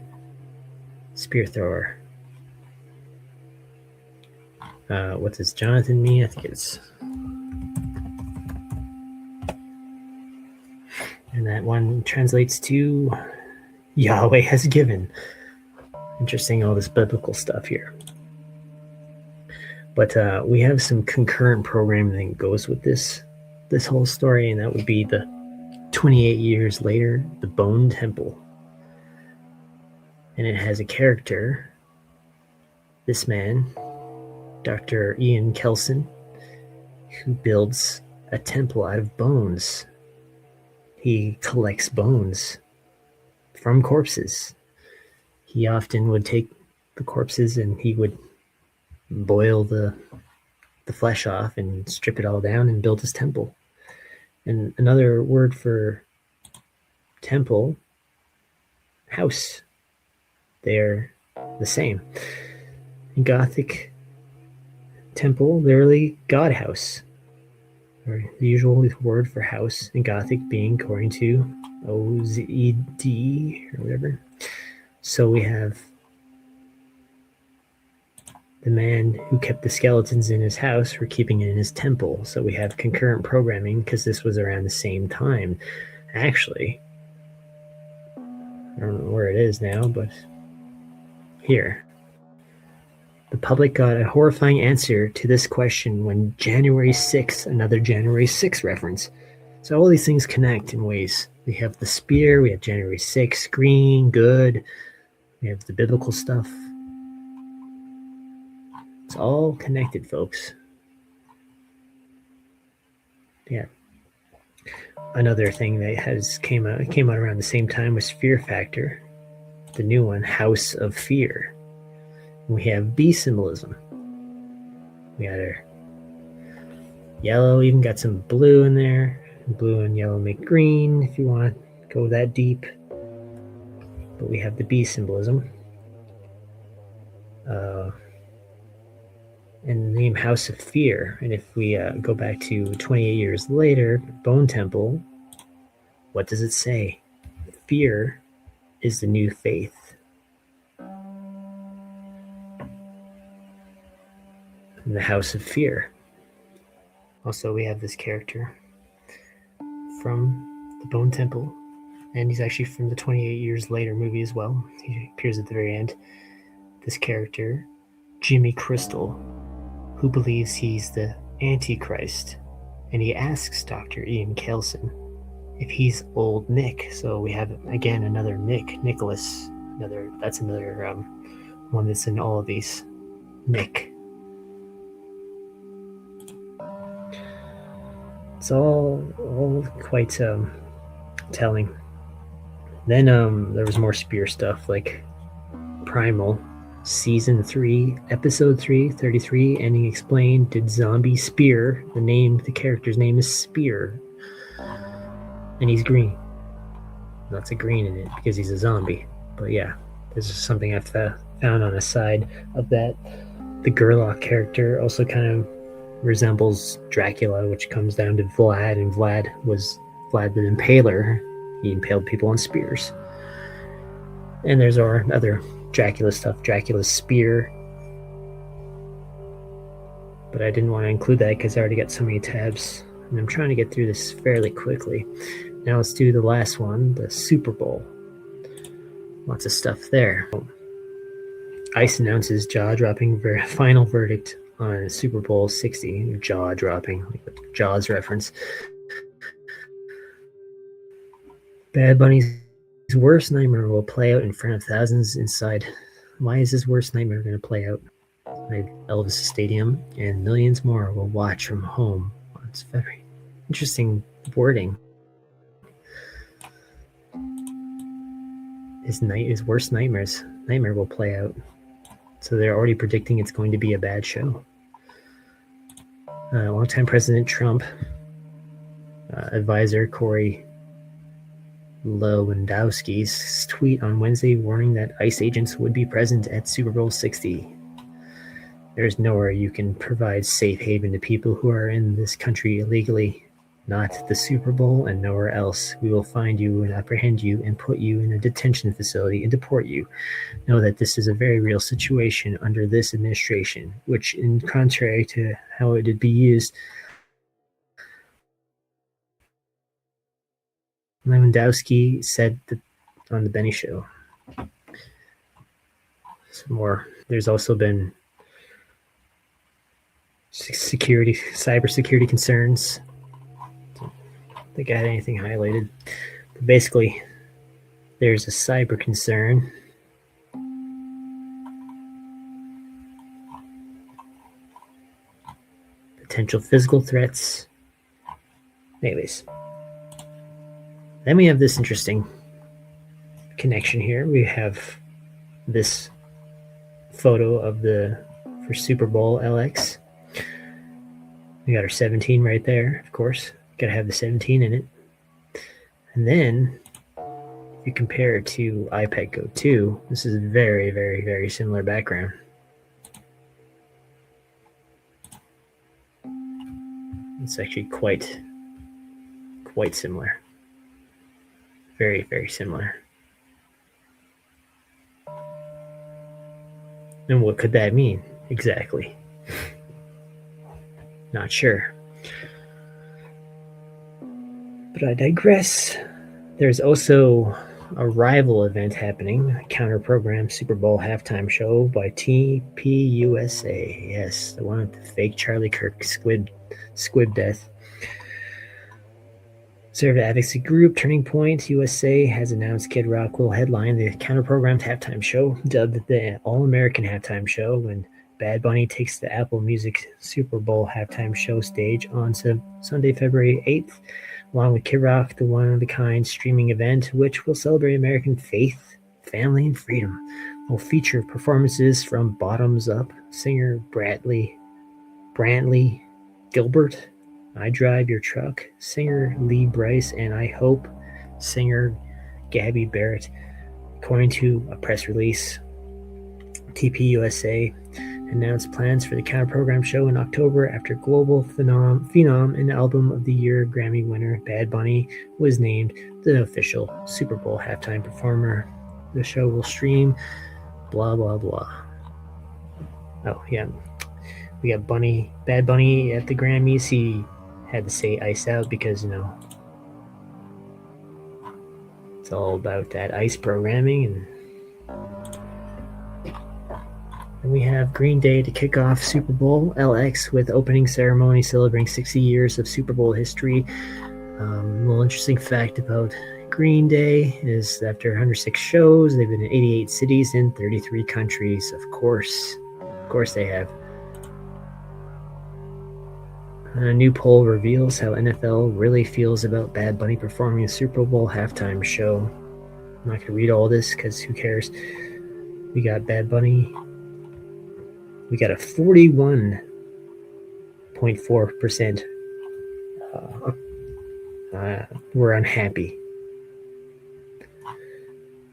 spear thrower. What does Jonathan mean? I think it's... And that one translates to Yahweh has given. Interesting, all this biblical stuff here. But we have some concurrent programming that goes with this whole story, and that would be the 28 years later, the Bone Temple. And it has a character, this man, Dr. Ian Kelson, who builds a temple out of bones. He collects bones from corpses. He often would take the corpses and he would boil the flesh off and strip it all down and build his temple. And another word for temple, house. They're the same. In Gothic temple, literally God house. Or the usual word for house in Gothic being according to OZD or whatever. So we have the man who kept the skeletons in his house, we're keeping it in his temple. So we have concurrent programming because this was around the same time. Actually, I don't know where it is now, but here. The public got a horrifying answer to this question when January 6th, another January 6th reference. So all these things connect in ways. We have the spear, we have January 6th, green, good. We have the biblical stuff. It's all connected, folks. Yeah. Another thing that came out around the same time was Fear Factor. The new one, House of Fear. We have bee symbolism. We got our yellow, even got some blue in there. Blue and yellow make green if you want to go that deep. But we have the bee symbolism. And the name House of Fear. And if we go back to 28 years later, Bone Temple, what does it say? Fear is the new faith. In the House of Fear. Also, we have this character from the Bone Temple, and he's actually from the 28 Years Later movie as well. He appears at the very end. This character, Jimmy Crystal, who believes he's the Antichrist, and he asks Dr. Ian Kelson if he's old Nick. So we have again another Nicholas. That's another one that's in all of these. Nick. It's all quite telling. Then there was more Spear stuff like Primal, Season 3, Episode 3, 33, ending explained. Did Zombie Spear, the character's name is Spear, and he's green. Lots of green in it because he's a zombie. But yeah, this is something I found on the side of that. The Gerlach character also kind of resembles Dracula, which comes down to Vlad, and Vlad the Impaler. He impaled people on spears. And there's our other Dracula stuff, Dracula's spear. But I didn't want to include that because I already got so many tabs, and I'm trying to get through this fairly quickly. Now let's do the last one, the Super Bowl. Lots of stuff there. ICE announces jaw-dropping final verdict on Super Bowl 60. Jaw-dropping, like the Jaws reference. Bad Bunny's worst nightmare will play out in front of thousands inside. Why is his worst nightmare going to play out at Elvis Stadium, and millions more will watch from home? It's very interesting wording. His worst nightmare will play out. So they're already predicting it's going to be a bad show. Longtime President Trump advisor Corey Lewandowski's tweet on Wednesday warning that ICE agents would be present at Super Bowl 60. There's nowhere you can provide safe haven to people who are in this country illegally. Not the Super Bowl and nowhere else. We will find you and apprehend you and put you in a detention facility and deport you. Know that this is a very real situation under this administration, which, in contrary to how it would be used, Lewandowski said that on the Benny Show. Some more. There's also been cybersecurity concerns. Don't think I had anything highlighted. But basically, there's a cyber concern. Potential physical threats. Anyways. Then we have this interesting connection here. We have this photo of for Super Bowl LX. We got our 17 right there, of course. Got to have the 17 in it. And then, if you compare it to iPad Go 2, this is a very, very, very similar background. It's actually quite similar. Very, very similar. And what could that mean exactly? Not sure. But I digress. There's also a rival event happening, a counter-program Super Bowl halftime show by TPUSA. Yes, the one with the fake Charlie Kirk squib death. Conservative advocacy group Turning Point USA has announced Kid Rock will headline the counter-programmed halftime show, dubbed the All-American Halftime Show, when Bad Bunny takes the Apple Music Super Bowl halftime show stage on Sunday, February 8th, along with Kid Rock, the one-of-a-kind streaming event, which will celebrate American faith, family, and freedom. Will feature performances from Bottoms Up singer Brantley Gilbert, I Drive Your Truck singer Lee Brice, and I Hope singer Gabby Barrett. According to a press release, TPUSA announced plans for the counter-program show in October after global phenom and Album of the Year Grammy winner Bad Bunny was named the official Super Bowl halftime performer. The show will stream blah blah blah. Oh yeah, we got Bad Bunny at the Grammys. He had to say ice out because, It's all about that ice programming. And then we have Green Day to kick off Super Bowl LX with opening ceremony celebrating 60 years of Super Bowl history. A little interesting fact about Green Day is after 106 shows, they've been in 88 cities in 33 countries. Of course they have. A new poll reveals how NFL really feels about Bad Bunny performing a Super Bowl halftime show. I'm not going to read all this because who cares? We got Bad Bunny. We got a 41.4%. We're unhappy.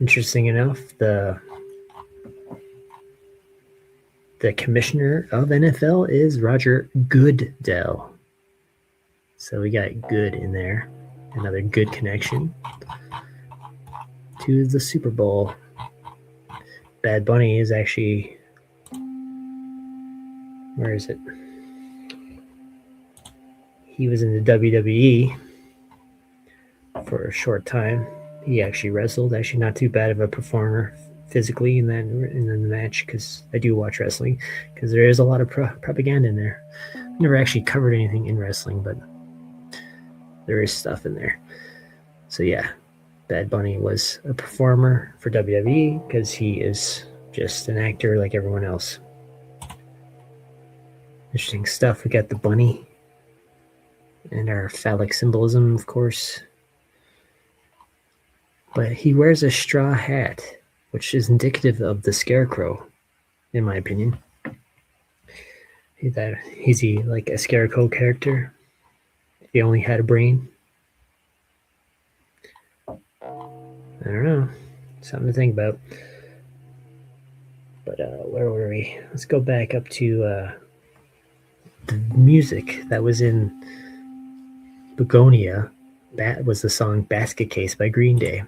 Interesting enough, the commissioner of NFL is Roger Goodell. So we got good in there. Another good connection to the Super Bowl. Bad Bunny is actually... Where is it? He was in the WWE for a short time. He actually wrestled. Actually, not too bad of a performer physically in the match, because I do watch wrestling, because there is a lot of propaganda in there. I've never actually covered anything in wrestling, but there is stuff in there. So yeah, Bad Bunny was a performer for WWE because he is just an actor like everyone else. Interesting stuff. We got the bunny and our phallic symbolism, of course. But he wears a straw hat, which is indicative of the scarecrow, in my opinion. Is he like a scarecrow character? If he only had a brain? I don't know. Something to think about. But where were we? Let's go back up to the music that was in Begonia. That was the song Basket Case by Green Day.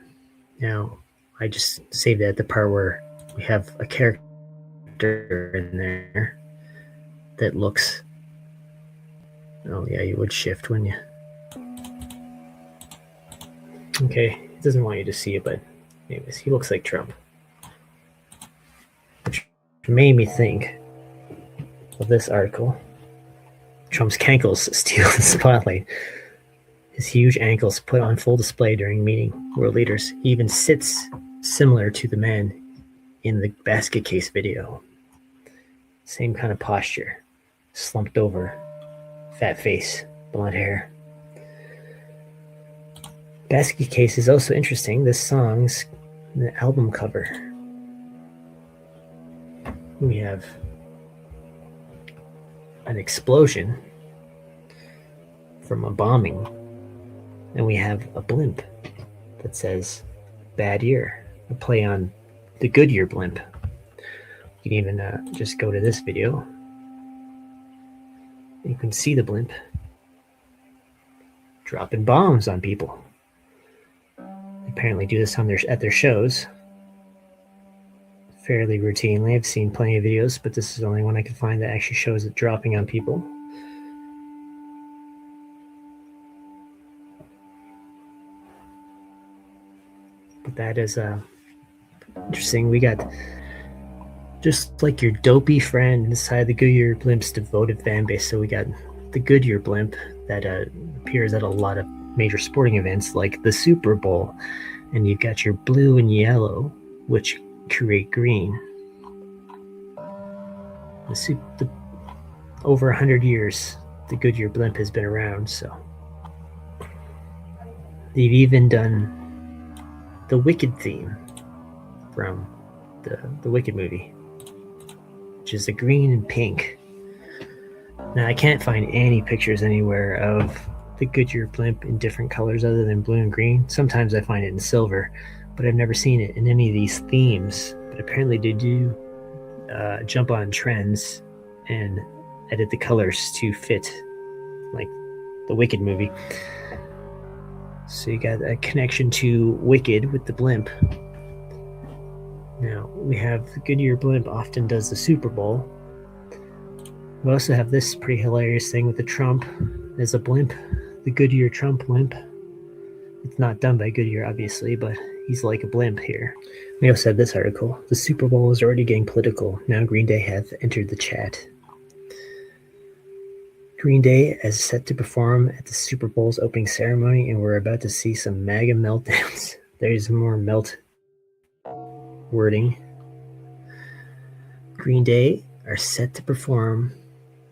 Now, I just saved it at the part where we have a character in there that looks... Oh yeah, you would shift, wouldn't you? Okay, it doesn't want you to see it, but anyways, he looks like Trump. Which made me think of this article. Trump's cankles steal the spotlight. His huge ankles put on full display during meeting world leaders. He even sits similar to the man in the basket case video. Same kind of posture. Slumped over. Fat face. Blonde hair. Basket Case is also interesting. This song's the album cover. We have an explosion from a bombing, and we have a blimp that says "Bad Year," a play on the Goodyear blimp. You can even just go to this video. You can see the blimp dropping bombs on people. They apparently do this on at their shows fairly routinely. I've seen plenty of videos, but this is the only one I could find that actually shows it dropping on people. But that is interesting. We got, just like your dopey friend inside the Goodyear blimp's devoted fan base. So we got the Goodyear blimp that appears at a lot of major sporting events like the Super Bowl, and you've got your blue and yellow, which create green. Over 100 years, the Goodyear blimp has been around, so they've even done the Wicked theme from the Wicked movie, which is the green and pink. Now, I can't find any pictures anywhere of the Goodyear blimp in different colors other than blue and green. Sometimes I find it in silver, but I've never seen it in any of these themes. But apparently they do jump on trends and edit the colors to fit like the Wicked movie. So you got a connection to Wicked with the blimp. Now we have the Goodyear blimp often does the Super Bowl. We also have this pretty hilarious thing with the Trump. There's a blimp, the Goodyear Trump blimp. It's not done by Goodyear, obviously, but He's like a blimp here. We also have this article. The Super Bowl is already getting political. Now Green Day have entered the chat. Green Day is set to perform at the Super Bowl's opening ceremony, and we're about to see some MAGA meltdowns. There's more melt wording. Green Day are set to perform.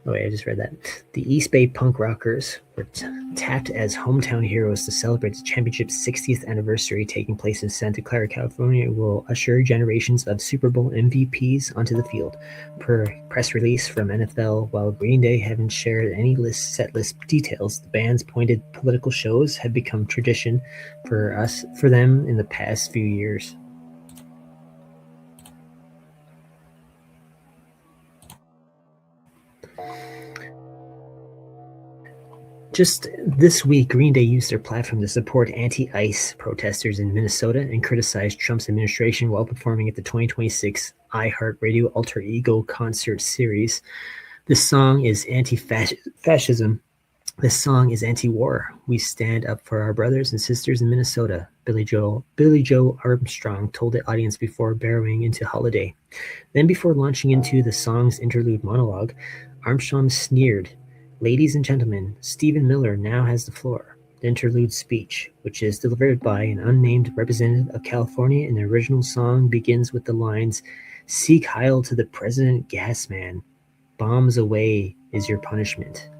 Oh, wait, I just read that. The East Bay punk rockers were tapped as hometown heroes to celebrate the championship's 60th anniversary, taking place in Santa Clara, California. Will usher generations of Super Bowl MVPs onto the field. Per press release from NFL, while Green Day haven't shared any set list details, the band's pointed political shows have become tradition for them in the past few years. Just this week, Green Day used their platform to support anti-ICE protesters in Minnesota and criticized Trump's administration while performing at the 2026 iHeartRadio Alter Ego concert series. This song is anti-fascism. This song is anti-war. We stand up for our brothers and sisters in Minnesota, Billy Joe Armstrong told the audience before barrowing into Holiday. Then before launching into the song's interlude monologue, Armstrong sneered, "Ladies and gentlemen, Stephen Miller now has the floor." The interlude speech, which is delivered by an unnamed representative of California in the original song, begins with the lines, "Seek Heil to the President Gasman. Bombs away is your punishment."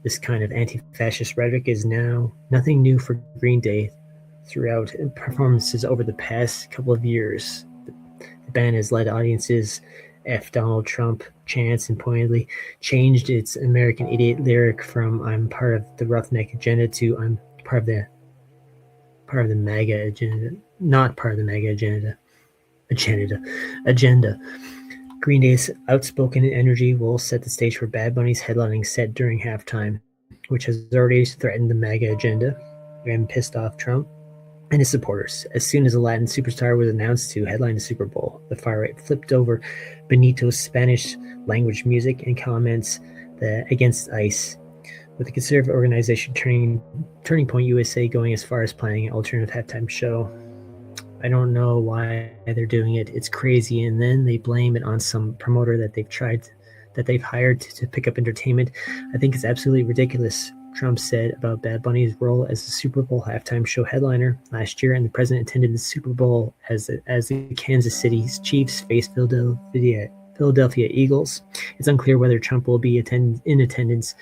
This kind of anti-fascist rhetoric is now nothing new for Green Day throughout performances over the past couple of years. The band has led audiences F Donald Trump chants and pointedly changed its American Idiot lyric from "I'm part of the roughneck agenda" to "I'm part of the MAGA agenda," not part of the MAGA agenda. Green Day's outspoken energy will set the stage for Bad Bunny's headlining set during halftime, which has already threatened the MAGA agenda and pissed off Trump and his supporters. As soon as a Latin superstar was announced to headline the Super Bowl, the far right flipped over Benito's Spanish language music and comments against ICE, with the conservative organization Turning Point USA going as far as planning an alternative halftime show. I don't know why they're doing it. It's crazy. And then they blame it on some promoter that they've hired to pick up entertainment. I think it's absolutely ridiculous. Trump said about Bad Bunny's role as the Super Bowl halftime show headliner last year, and the president attended the Super Bowl as the Kansas City Chiefs face Philadelphia Eagles. It's unclear whether Trump will be in attendance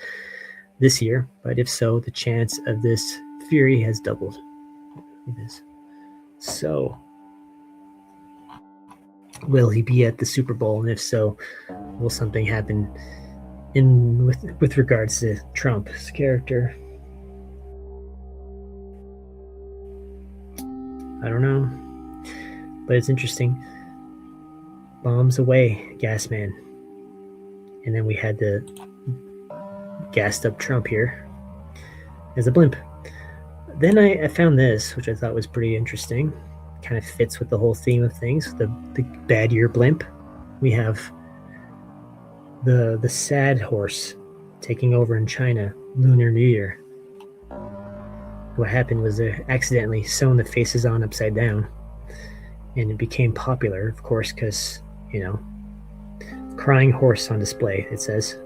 this year, but if so, the chance of this fury has doubled. So, will he be at the Super Bowl? And if so, will something happen with regards to Trump's character? I don't know, but it's interesting. Bombs away, Gasman. And then we had the gassed up Trump here as a blimp. Then I found this, which I thought was pretty interesting. Kind of fits with the whole theme of things. The bad year blimp. We have the sad horse taking over in China, Lunar New Year. What happened was they accidentally sewn the faces on upside down, and it became popular, of course, because, crying horse on display, it says.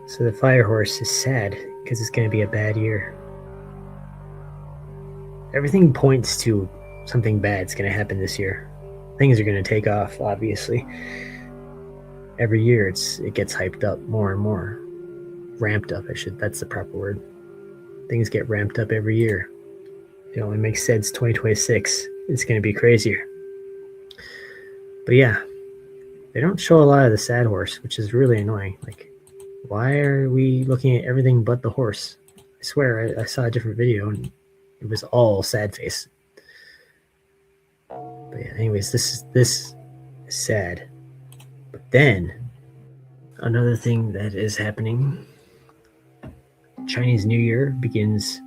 So the fire horse is sad because it's going to be a bad year. Everything points to something bad's going to happen this year. Things are going to take off, obviously. Every year it gets hyped up more and more. Ramped up, that's the proper word. Things get ramped up every year. It only makes sense 2026. It's going to be crazier. But yeah, they don't show a lot of the sad horse, which is really annoying. Like, why are we looking at everything but the horse? I swear I saw a different video and it was all sad face. But yeah, anyways, this is sad. But then another thing that is happening, Chinese New Year begins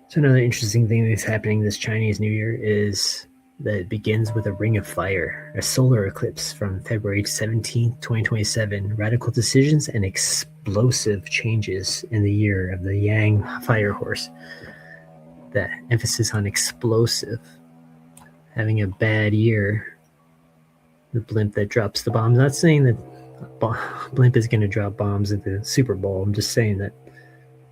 so another interesting thing that's happening this Chinese New Year is that begins with a ring of fire, a solar eclipse from February 17th, 2027, radical decisions and explosive changes in the year of the Yang Fire Horse. That emphasis on explosive, having a bad year. The blimp that drops the bombs. Not saying that blimp is going to drop bombs at the Super Bowl. I'm just saying that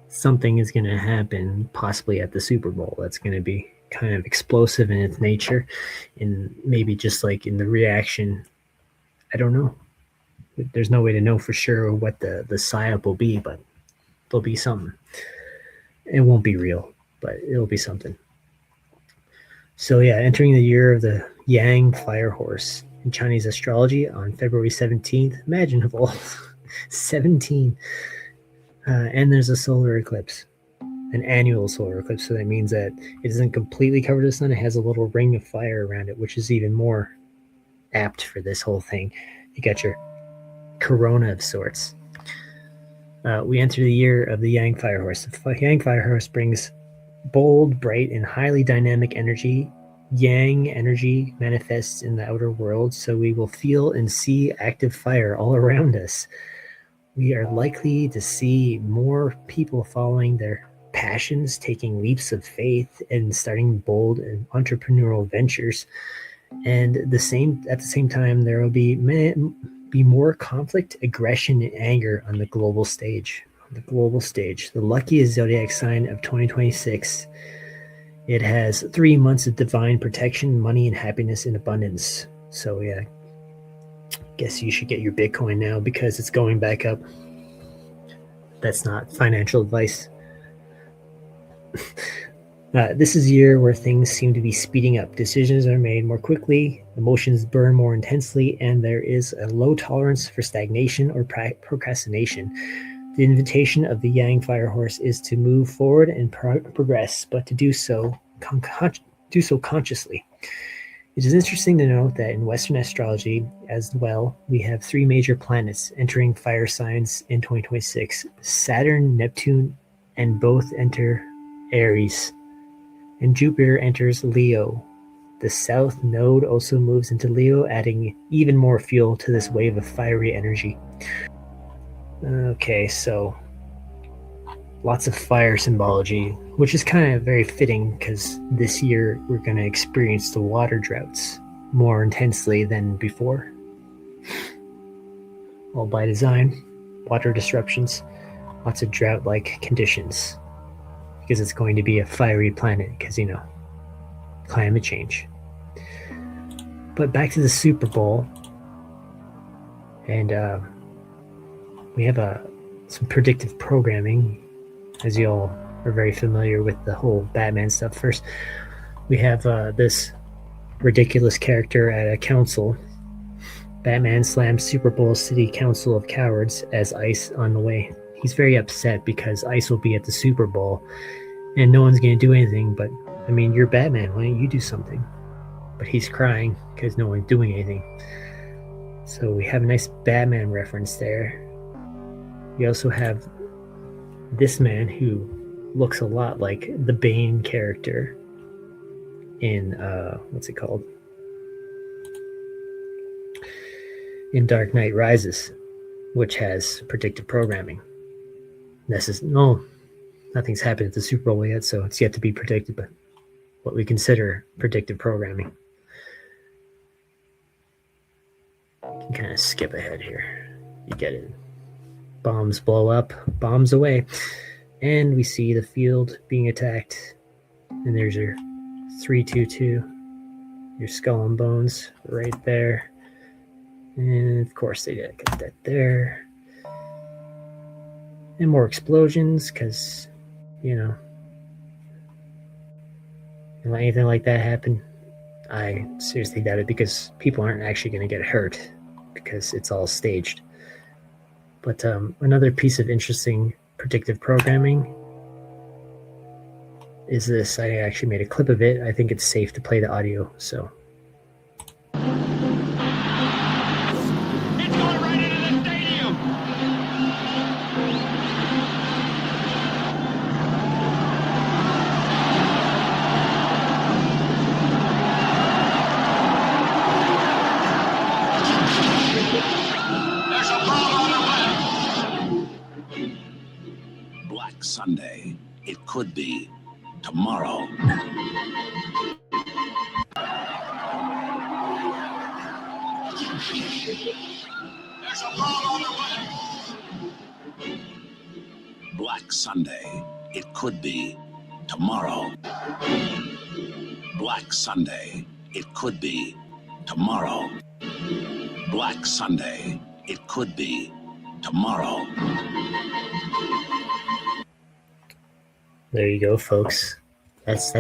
something is going to happen possibly at the Super Bowl that's going to be kind of explosive in its nature, and maybe just like in the reaction. I don't know. There's no way to know for sure what the psyop will be, but there'll be something. It won't be real, but it'll be something. So yeah, entering the year of the Yang Fire Horse in Chinese astrology on February 17th. Imagine of all 17. And there's a solar eclipse, an annual solar eclipse. So that means that it doesn't completely cover the sun. It has a little ring of fire around it, which is even more apt for this whole thing. You got your corona of sorts. We enter the year of the Yang Fire Horse. The Yang Fire Horse brings bold, bright, and highly dynamic energy. Yang energy manifests in the outer world, so we will feel and see active fire all around us. We are likely to see more people following their passions, taking leaps of faith, and starting bold and entrepreneurial ventures. And at the same time, there will be more conflict, aggression, and anger on the global stage. The luckiest zodiac sign of 2026. It has 3 months of divine protection, money, and happiness in abundance. So yeah, guess you should get your Bitcoin now because it's going back up. That's not financial advice. This is a year where things seem to be speeding up. Decisions are made more quickly, emotions burn more intensely, and there is a low tolerance for stagnation or procrastination. The invitation of the Yang Fire Horse is to move forward and progress, but to do so consciously. It is interesting to note that in Western astrology as well, we have 3 major planets entering fire signs in 2026. Saturn, Neptune, and both enter Aries, and Jupiter enters Leo. The South Node also moves into Leo, adding even more fuel to this wave of fiery energy. Okay, so lots of fire symbology, which is kind of very fitting because this year we're going to experience the water droughts more intensely than before. All by design, water disruptions, lots of drought-like conditions because it's going to be a fiery planet because, climate change. But back to the Super Bowl, and we have some predictive programming, as you all are very familiar with the whole Batman stuff. First, we have this ridiculous character at a council. Batman slams Super Bowl City Council of Cowards as ICE on the way. He's very upset because ICE will be at the Super Bowl and no one's going to do anything. But, you're Batman. Why don't you do something? But he's crying because no one's doing anything. So we have a nice Batman reference there. We also have this man who looks a lot like the Bane character in what's it called? In Dark Knight Rises, which has predictive programming. Nothing's happened at the Super Bowl yet, so it's yet to be predicted, but what we consider predictive programming. You can kind of skip ahead here. You get it. Bombs blow up, bombs away, and we see the field being attacked. And there's your 322, your skull and bones right there. And of course they got that there. And more explosions, because, anything like that happen, I seriously doubt it, because people aren't actually going to get hurt because it's all staged. But another piece of interesting predictive programming is this. I actually made a clip of it. I think it's safe to play the audio, so. It's going right into the stadium. tomorrow. There's a bomb on the way. Black Sunday. It could be tomorrow. Black Sunday. It could be tomorrow. Black Sunday. It could be tomorrow. There you go, folks. That's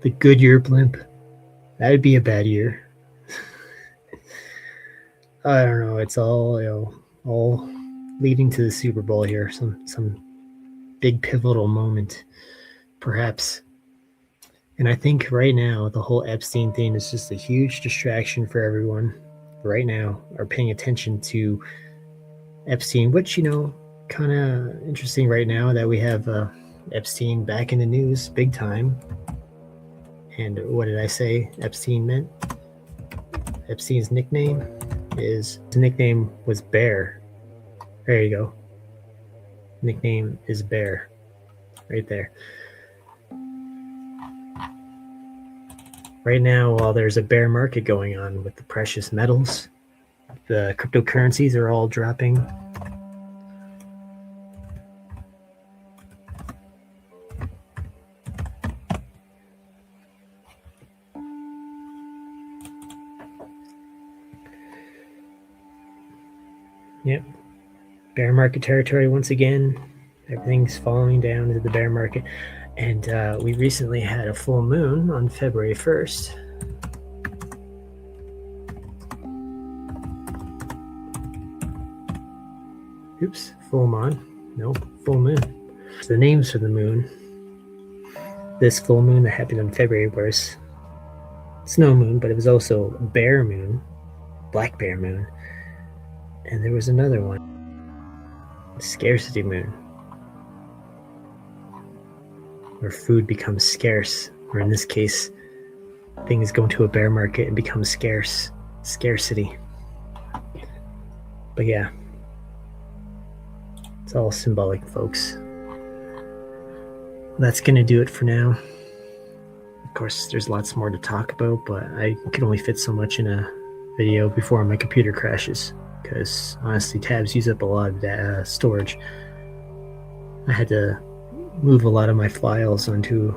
the good year blimp. That'd be a bad year. I don't know. It's all all leading to the Super Bowl here. Some big pivotal moment, perhaps. And I think right now the whole Epstein thing is just a huge distraction for everyone. Right now, are paying attention to Epstein, which kind of interesting right now that we have Epstein back in the news big time. And what did I say Epstein meant? Epstein's nickname was Bear. There you go. Nickname is Bear. Right there. Right now, while there's a bear market going on with the precious metals, the cryptocurrencies are all dropping. Yep. Bear market territory once again. Everything's falling down into the bear market. And we recently had a full moon on February 1st. Oops, full moon. Nope, full moon. The names for the moon. This full moon that happened in February was snow moon, but it was also bear moon, black bear moon. And there was another one, scarcity moon, where food becomes scarce, or in this case, things go into a bear market and become scarce. Scarcity. But yeah, it's all symbolic, folks. That's going to do it for now. Of course, there's lots more to talk about, but I can only fit so much in a video before my computer crashes, because honestly, tabs use up a lot of storage. I had to move a lot of my files onto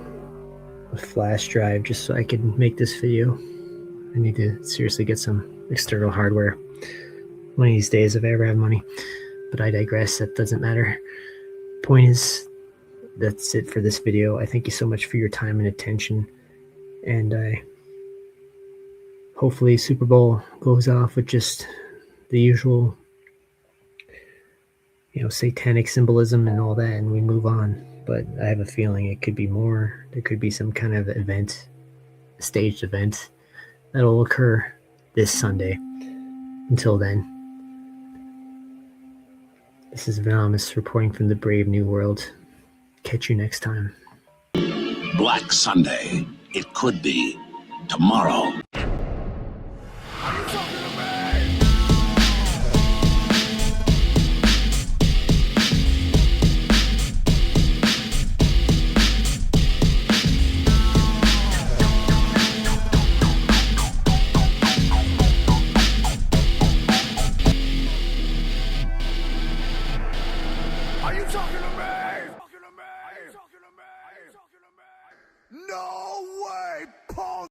a flash drive just so I could make this video. I need to seriously get some external hardware one of these days if I ever have money. But I digress. That doesn't matter. Point is, that's it for this video. I thank you so much for your time and attention. And hopefully Super Bowl goes off with just the usual, satanic symbolism and all that, and we move on. But I have a feeling it could be more. There could be some kind of event, a staged event, that'll occur this Sunday. Until then, this is Venomous reporting from the brave new world. Catch you next time. Black Sunday. It could be tomorrow. No way, punk!